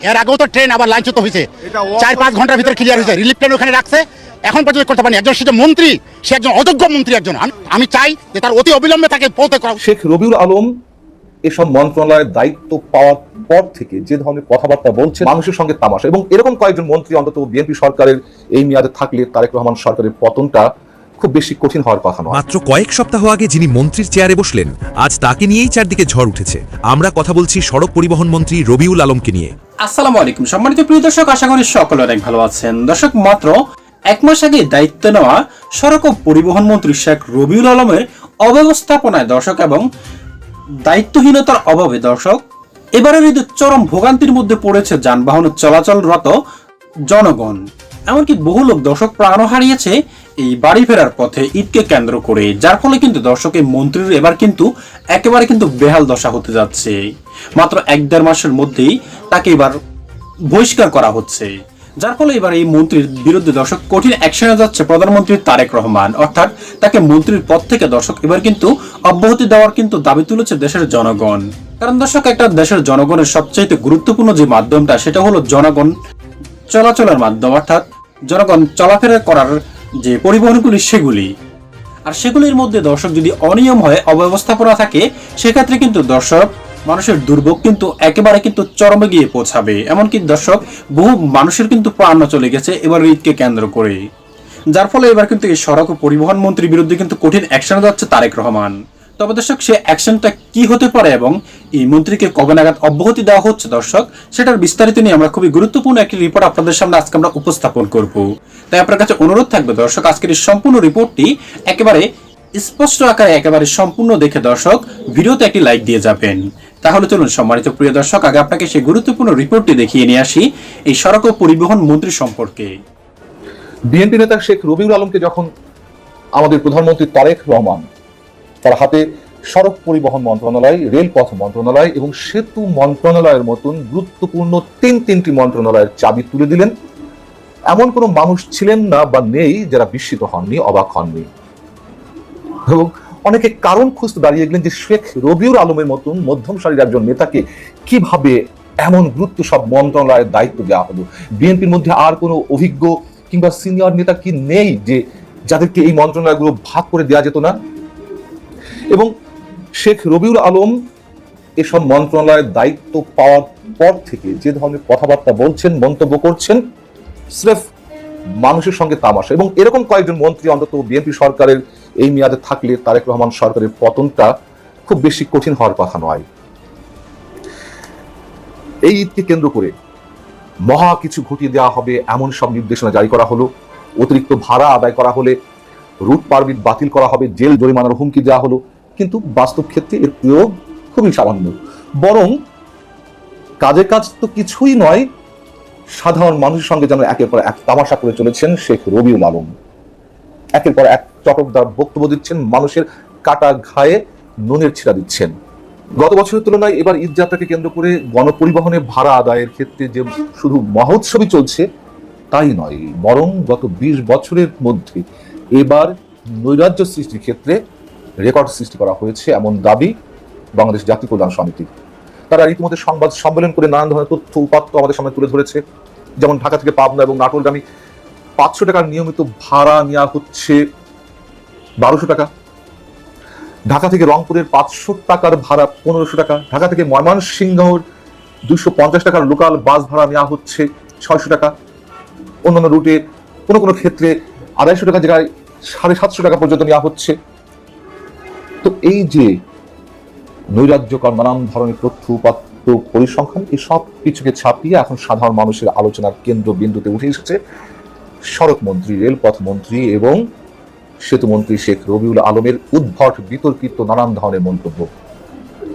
এর আগেও তো ট্রেন আবার লাইনচ্যুত হয়েছে, 4-5 ঘন্টার ভিতরে ক্লিয়ার হয়েছে। রিলিফ ট্রেন ওখানে রাখছে, এখন পর্যন্ত করতে পারেনি। একজন সেটা মন্ত্রী, সে একজন অযোগ্য মন্ত্রী একজন। আমি চাই যে তার অতি অবিলম্বে তাকে পৌঁছে করা। শেখ রবিউল আলম এসব মন্ত্রণালয়ের দায়িত্ব পাওয়ার পর থেকে যে ধরনের কথাবার্তা বলছে, মানুষের সঙ্গে তামাশা। এবং এরকম কয়েকজন মন্ত্রী অন্তত বিএনপি সরকারের এই মেয়াদে থাকলে তারেক রহমান সরকারের পতনটা খুব বেশি কঠিন হওয়ার কথা নয়। মাত্র কয়েক সপ্তাহ আগে যিনি মন্ত্রীর চেয়ারে বসলেন, আজ তাকে নিয়েই চারদিকে ঝড় উঠেছে। আমরা কথা বলছি সড়ক পরিবহন মন্ত্রী রবিউল আলমকে নিয়ে। আসসালামু আলাইকুম সম্মানিত প্রিয় দর্শক, আশা করি সকলে অনেক ভালো আছেন। দর্শক, মাত্র 1 মাস আগে দায়িত্ব নেওয়া সড়ক ও পরিবহন মন্ত্রী শেখ রবিউল আলমের অব্যবস্থাপনায় দর্শক এবং দায়িত্বহীনতার অভাবে দর্শক এবারের ঈদে চরম ভোগান্তির মধ্যে পড়েছে যানবাহনের চলাচলরত জনগণ। এমনকি বহু লোক দর্শক প্রাণ হারিয়েছে এই বাড়ি ফেরার পথে ঈদকে কেন্দ্র করে, যার ফলে কিন্তু দর্শক এই মন্ত্রীর এবার কিন্তু একেবারে কিন্তু বেহাল দশা হতে যাচ্ছে। মাত্র 1-1.5 মাসের মধ্যেই তাকে এবার বহিষ্কার করা হচ্ছে, যার ফলে এবার এই মন্ত্রীর বিরুদ্ধে দর্শক কঠিন অ্যাকশনে যাচ্ছে প্রধানমন্ত্রী তারেক রহমান। অর্থাৎ তাকে মন্ত্রীর পদ থেকে দর্শক এবার কিন্তু অব্যাহতি দেওয়ার কিন্তু দাবি তুলেছে দেশের জনগণ। কারণ দর্শক, একটা দেশের জনগণের সবচেয়ে গুরুত্বপূর্ণ যে মাধ্যমটা, সেটা হলো জনগণ চলাচলের মাধ্যম, অর্থাৎ জনগণ চলাফেরা করার যে পরিবহনগুলি সেগুলি। আর সেগুলির মধ্যে দর্শক যদি অনিয়ম হয়, অব্যবস্থাপনা থাকে, সেক্ষেত্রে কিন্তু দর্শক মানুষের দুর্ভোগ কিন্তু একেবারে কিন্তু চরমে গিয়ে পৌঁছাবে। এমনকি দর্শক বহু মানুষের কিন্তু প্রাণ চলে গেছে এবার ঈদকে কেন্দ্র করে, যার ফলে এবার কিন্তু এই সড়ক ও পরিবহন মন্ত্রীর বিরুদ্ধে কিন্তু কঠিন অ্যাকশনে যাচ্ছে তারেক রহমান। তবে দর্শক, সে অ্যাকশনটা কি হতে পারে এবং এই মন্ত্রীকে কবে নাগাদ অব্যাহতি দেওয়া হচ্ছে দর্শক, সেটার বিস্তারিত নিয়ে আমরা খুবই গুরুত্বপূর্ণ একটি রিপোর্ট আপনাদের সামনে আজকে আমরা উপস্থাপন করব। তাই আপনার কাছে অনুরোধ থাকবে দর্শক, আজকের এই সম্পূর্ণ রিপোর্টটি একেবারে স্পষ্ট আকারে একেবারে সম্পূর্ণ দেখে দর্শক ভিডিওতে একটি লাইক দিয়ে যাবেন। তাহলে চলুন সম্মানিত প্রিয় দর্শক, আগে আপনাকে সেই গুরুত্বপূর্ণ রিপোর্টটি দেখিয়ে নিয়ে আসি এই সড়ক ও পরিবহন মন্ত্রী সম্পর্কে। বিএনপি নেতা শেখ রবিউল আলমকে যখন আমাদের প্রধানমন্ত্রী তারেক রহমান তার হাতে সড়ক পরিবহন মন্ত্রণালয়, রেলপথ মন্ত্রণালয় এবং সেতু মন্ত্রণালয়ের মতন গুরুত্বপূর্ণ তিনটি মন্ত্রণালয়ের চাবি তুলে দিলেন, এমন কোনো মানুষ ছিলেন না বা নেই যারা বিস্মিত হননি, অবাক হননি। এবং অনেকে কারণ খুঁজতে দাঁড়িয়ে গেলেন যে শেখ রবিউল আলমের মতন মধ্যম সারির একজন নেতাকে কিভাবে এমন গুরুত্ব সব মন্ত্রণালয়ের দায়িত্ব দেওয়া হলো। বিএনপির মধ্যে আর কোনো অভিজ্ঞ কিংবা সিনিয়র নেতা কি নেই যে যাদেরকে এই মন্ত্রণালয়গুলো ভাগ করে দেওয়া যেত না? এবং শেখ রবিউল আলম এসব মন্ত্রণালয়ের দায়িত্ব পাওয়ার পর থেকে যে ধরনের কথাবার্তা বলছেন, মন্তব্য করছেন, স্রেফ মানুষের সঙ্গে তামাশা। এবং এরকম কয়েকজন মন্ত্রী অন্তত বিএনপি সরকারের এই মেয়াদে থাকলে তারেক রহমান সরকারের পতনটা খুব বেশি কঠিন হওয়ার কথা নয়। এই ঈদকে কেন্দ্র করে মহা কিছু ঘটিয়ে দেওয়া হবে এমন সব নির্দেশনা জারি করা হলো। অতিরিক্ত ভাড়া আদায় করা হলে রুট পারমিট বাতিল করা হবে, জেল জরিমানার হুমকি দেওয়া হলো। কিন্তু বাস্তব ক্ষেত্রে এর প্রয়োগ খুবই সামান্য। বরং কাজের কাজ তো কিছুই নয়, সাধারণ মানুষের সঙ্গে যেন একের পর এক তামাশা করে চলেছেন শেখ রবিউল আলম। একের পর এক চটকদার বক্তব্য দিচ্ছেন, মানুষের কাটা ঘায়ে নুনের ছিটা দিচ্ছেন। গত বছরের তুলনায় এবার ঈদ যাত্রাকে কেন্দ্র করে গণপরিবহনে ভাড়া আদায়ের ক্ষেত্রে যে শুধু মহোৎসবই চলছে তাই নয়, বরং গত 20 বছরের মধ্যে এবার নৈরাজ্য সৃষ্টির ক্ষেত্রে রেকর্ড সৃষ্টি করা হয়েছে, এমন দাবি বাংলাদেশ জাতীয় কল্যাণ সমিতি। তারা রীতিমধ্যে সংবাদ সম্মেলন করে নানান ধরনের তথ্য উপাত্ত আমাদের সামনে তুলে ধরেছে। যেমন ঢাকা থেকে পাবনা এবং নাটোরগামী 500 টাকার নিয়মিত ভাড়া নেওয়া হচ্ছে 1200 টাকা। ঢাকা থেকে রংপুরের 500 টাকার ভাড়া 1500 টাকা। ঢাকা থেকে ময়মনসিংহের 250 টাকার লোকাল বাস ভাড়া নেওয়া হচ্ছে 600 টাকা। অন্যান্য রুটে কোনো ক্ষেত্রে 250 টাকা জায়গায় 750 টাকা পর্যন্ত নেওয়া হচ্ছে। তো এই যে নৈরাজ্যকর নানান ধরনের তথ্য উপাত্ত, পরিসংখ্যান, এই সব কিছুকে ছাপিয়ে এখন সাধারণ মানুষের আলোচনার কেন্দ্রবিন্দুতে উঠে এসেছে সড়ক মন্ত্রী, রেলপথ মন্ত্রী এবং সেতু মন্ত্রী শেখ রবিউল আলমের উদ্ভট বিতর্কিত নানান ধরনের মন্তব্য।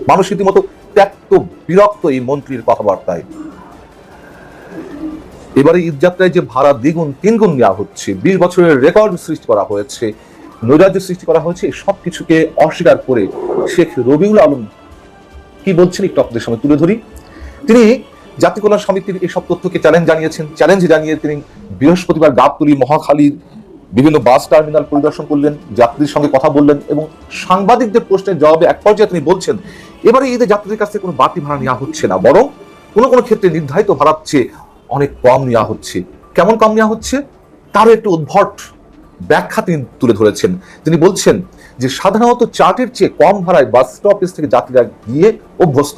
মানুষ রীতিমতো ত্যক্ত বিরক্ত এই মন্ত্রীর কথাবার্তায়। এবারে ঈদযাত্রায় যে ভাড়া দ্বিগুণ 3 গুণ নেওয়া হচ্ছে, 20 বছরের রেকর্ড সৃষ্টি করা হয়েছে, নৈরাজ্য সৃষ্টি করা হয়েছে, এই সব কিছুকে অস্বীকার করে শেখ রবিউল আলম কি বলছেন একটু আপনাদের সামনে তুলে ধরি। তিনি জাতীয় কল্যাণ সমিতির এইসব তথ্যকে চ্যালেঞ্জ জানিয়ে তিনি বৃহস্পতিবার গাবতলী, মহাখালীর বিভিন্ন বাস টার্মিনাল পরিদর্শন করলেন, যাত্রীদের সঙ্গে কথা বললেন এবং সাংবাদিকদের প্রশ্নের জবাবে এক পর্যায়ে তিনি বলছেন, এবারে ঈদে যাত্রীদের কাছ থেকে কোনো বাড়তি ভাড়া নেওয়া হচ্ছে না, বরং কোনো কোনো ক্ষেত্রে নির্ধারিত ভাড়ার চেয়ে অনেক কম নেওয়া হচ্ছে। কেমন কম নেওয়া হচ্ছে তারও একটু উদ্ভট ব্যাখ্যা তিনি তুলে ধরেছেন। তিনি বলছেন যে সাধারণত চার্টের চেয়ে কম ভাড়ায় বাস স্টপেজ থেকে যাত্রীরা গিয়ে অভ্যস্ত।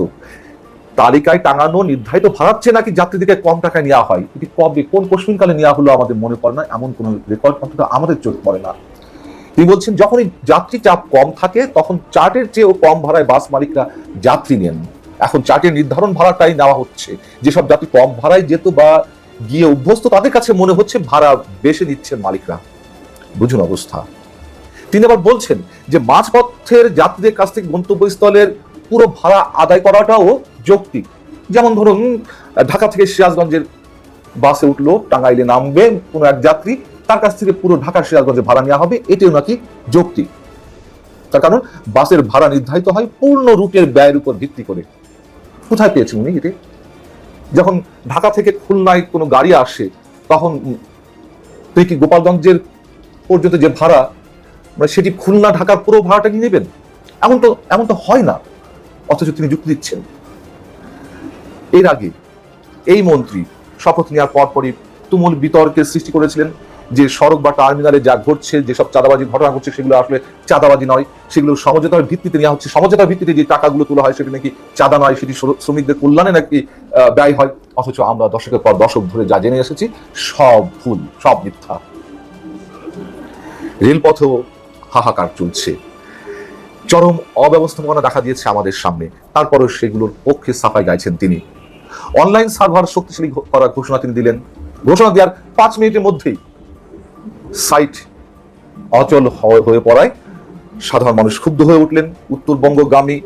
তালিকায় টাঙানো নির্ধারিত ভাড়ার চেয়ে নাকি যাত্রীদেরকে কম টাকায় নেওয়া হয়। এটি কবে কোন কশ্মিনকালে নেওয়া হলো আমাদের মনে পড়ে না, এমন কোনো রেকর্ড অন্তত আমাদের চোখ পড়ে না। তিনি বলছেন যখনই যাত্রী চাপ কম থাকে তখন চার্টের চেয়েও কম ভাড়ায় বাস মালিকরা যাত্রী নেন। এখন চার্টের নির্ধারণ ভাড়াটাই নেওয়া হচ্ছে। যেসব যাত্রী কম ভাড়ায় যেত বা গিয়ে অভ্যস্ত তাদের কাছে মনে হচ্ছে ভাড়া বেশি নিচ্ছেন মালিকরা। বুঝুন অবস্থা। তিনি আবার বলছেন যে মাঝপথের যাত্রীদের কাছ থেকে গন্তব্যস্থলের পুরো ভাড়া আদায় করাটাও যৌক্তিক। যেমন ধরুন ঢাকা থেকে সিরাজগঞ্জের বাসে উঠলো, টাঙ্গাইলে নামবে কোনো এক যাত্রী, তার কাছ থেকে পুরো ঢাকা সিরাজগঞ্জে ভাড়া নেওয়া হবে, এটিও নাকি যৌক্তিক। তার কারণ বাসের ভাড়া নির্ধারিত হয় পূর্ণ রুটের ব্যয়ের উপর ভিত্তি করে। কোথায় পেয়েছেন উনি এটি? যখন ঢাকা থেকে খুলনায় কোনো গাড়ি আসে তখন তুই কি গোপালগঞ্জের পর্যন্ত যে ভাড়া মানে সেটি খুলনা ঢাকার পুরো ভাড়াটা কি নেবেন? এমন তো হয় না। অথচ তিনি যুক্তি দিচ্ছেন। এর আগে এই মন্ত্রী শপথ নেওয়ার পরপরই তুমুল বিতর্কের সৃষ্টি করেছিলেন যে সড়ক বা টার্মিনালে যা ঘটছে, যেসব চাঁদাবাজি ঘটনা ঘটছে সেগুলো আসলে চাঁদাবাজি নয়, সেগুলো সমঝোতার ভিত্তিতে নেওয়া হচ্ছে। সমঝোতার ভিত্তিতে যে টাকাগুলো তোলা হয় সেটি নাকি চাঁদা নয়, সেটি শ্রমিকদের কল্যাণে নাকি ব্যয় হয়। অথচ আমরা দশকের পর দশক ধরে যা জেনে এসেছি সব ভুল, সব মিথ্যা। রেলপথেও হাহাকার চলছে, চরম অব্যবস্থাপনা দেখা দিয়েছে আমাদের সামনে। তারপরেও সেগুলোর পক্ষে সাফাই গাইছেন তিনি। অনলাইন সার্ভার শক্তিশালী করার ঘোষণা তিনি দিলেন। ঘোষণা দেওয়ার 5 মিনিটের মধ্যেই সাইট অচল হয়ে পড়ায় সাধারণ মানুষ ক্ষুব্ধ হয়ে উঠলেন। উত্তরবঙ্গগামী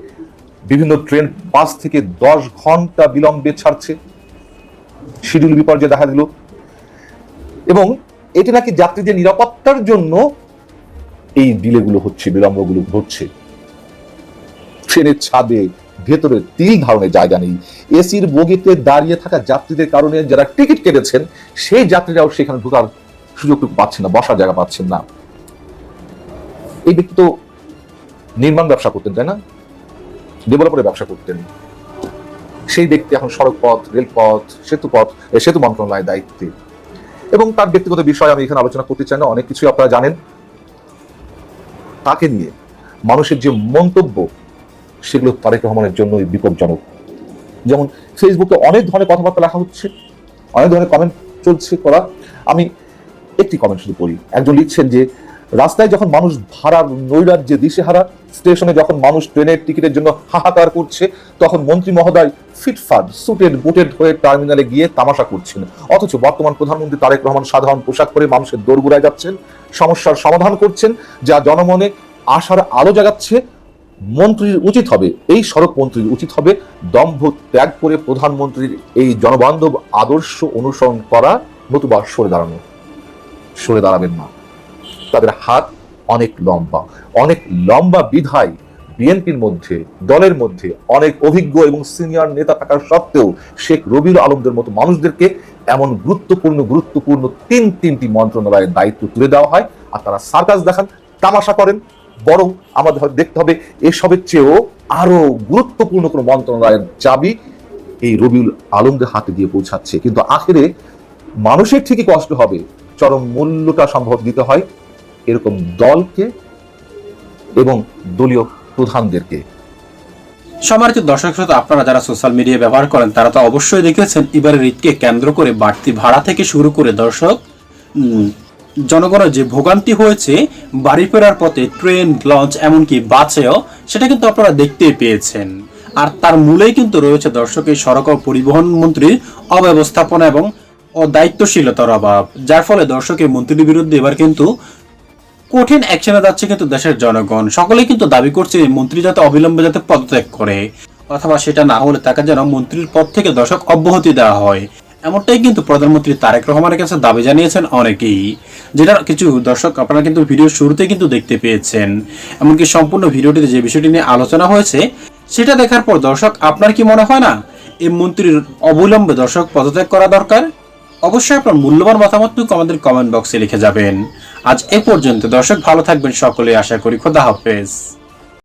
বিভিন্ন ট্রেন 5 থেকে 10 ঘন্টা বিলম্বে ছাড়ছে, শিডিউল বিপর্যয় দেখা দিল। এবং এটি নাকি যাত্রীদের নিরাপত্তার জন্য এই ডিলেগুলো হচ্ছে, বিলম্বগুলো ঘটছে। ট্রেনের ছাদে ভেতরে তিল ধারণের জায়গা নেই। এসির বগিতে দাঁড়িয়ে থাকা যাত্রীদের কারণে যারা টিকিট কেটেছেন সেই যাত্রীরাও সেখানে ঢোকার সুযোগটুকু পাচ্ছেন না, বসার জায়গা পাচ্ছেন না। এই ব্যক্তি তো নির্মাণ ব্যবসা করতেন, তাই না? ডেভেলপারের ব্যবসা করতেন। সেই ব্যক্তি এখন সড়ক পথ, রেলপথ, সেতু মন্ত্রণালয়ের দায়িত্বে। এবং তার ব্যক্তিগত বিষয় আমি এখানে আলোচনা করতে চাই না, অনেক কিছুই আপনারা জানেন। তাকে নিয়ে মানুষের যে মন্তব্য সেগুলো তারেক রহমানের জন্য বিপজ্জনক। যেমন ফেসবুকে অনেক ধরনের কথাবার্তা লেখা হচ্ছে, অনেক ধরনের কমেন্ট চলছে করা। আমি একটি কমেন্ট শুধু পড়ি। একজন লিখছেন যে রাস্তায় যখন মানুষ ভাড়ার নৈরাজ্যে দিশেহারা, স্টেশনে যখন মানুষ ট্রেনের টিকিটের জন্য হাহাকার করছে, তখন মন্ত্রী মহোদয় ফিটফাট সুটেড বুটেড হয়ে টার্মিনালে গিয়ে তামাশা করছেন। অথচ বর্তমান প্রধানমন্ত্রী তারেক রহমান সাধারণ পোশাক পরে মানুষের দোরগোড়ায় যাচ্ছেন, সমস্যার সমাধান করছেন, যা জনমনে আশার আলো জাগাচ্ছে। মন্ত্রীর উচিত হবে, এই সড়ক মন্ত্রীর উচিত হবে দম্ভ ত্যাগ করে প্রধানমন্ত্রীর এই জনবান্ধব আদর্শ অনুসরণ করা, নতুবা সরে দাঁড়াবেন না। তাদের হাত অনেক লম্বা বিধায় বিএনপির মধ্যে, দলের মধ্যে অনেক অভিজ্ঞ এবং সিনিয়র নেতা থাকার সত্ত্বেও শেখ রবিউল আলমদের মতো মানুষদেরকে এমন গুরুত্বপূর্ণ তিনটি মন্ত্রণালয়ের দায়িত্ব তুলে দেওয়া হয়, আর তারা সার্কাস দেখান, তামাশা করেন। বরং আমাদের দেখতে হবে এসবের চেয়েও আরো গুরুত্বপূর্ণ কোনো মন্ত্রণালয়ের চাবি এই রবিউল আলমদের হাতে দিয়ে পৌঁছাচ্ছে। কিন্তু আখেরে মানুষের ঠিকই কষ্ট হবে, চরম মূল্যটা সম্ভব দিতে হয় এরকম দলকে এবং দলীয় প্রধানদেরকে। সম্মানিত দর্শক শ্রোতা, আপনারা যারা সোশ্যাল মিডিয়া ব্যবহার করেন তারা তো অবশ্যই দেখেছেন এবারের ঈদকে কেন্দ্র করে বাড়তি ভাড়া থেকে শুরু করে দর্শক জনগণের যে ভোগান্তি হয়েছে বাড়ি ফেরার পথে ট্রেন, লঞ্চ, এমনকি বাসেও, সেটা কিন্তু আপনারা দেখতেই পেয়েছেন। আর তার মূলেই কিন্তু রয়েছে দর্শক এই সড়ক ও পরিবহন মন্ত্রীর অব্যবস্থাপনা এবং অদায়িত্বশীলতার অভাব, যার ফলে দর্শক এই মন্ত্রীর বিরুদ্ধে এবার কিন্তু কঠিন অ্যাকশনে যাচ্ছে কিন্তু দেশের জনগণ। সকলেই কিন্তু দাবি করছে মন্ত্রী যাতে অবিলম্বে যাতে পদত্যাগ করে, অথবা সেটা না হলে তাকে যেন মন্ত্রীর পদ থেকে দর্শক অব্যাহতি দেওয়া হয়। এমনটাই কিন্তু প্রধানমন্ত্রী তারেক রহমানের কাছে দাবি জানিয়েছেন অনেকেই, যেটা কিছু দর্শক আপনারা কিন্তু ভিডিওর শুরুতে কিন্তু দেখতে পেয়েছেন। এমনকি সম্পূর্ণ ভিডিওটিতে যে বিষয়টি নিয়ে আলোচনা হয়েছে সেটা দেখার পর দর্শক আপনার কি মনে হয় না এই মন্ত্রীর অবিলম্বে দর্শক পদত্যাগ করা দরকার? অবশ্যই আপনার মূল্যবান মতামতটুকু আমাদের কমেন্ট বক্সে লিখে যাবেন। আজ এ পর্যন্ত দর্শক, ভালো থাকবেন সকলে, আশা করি। খোদা হাফেজ।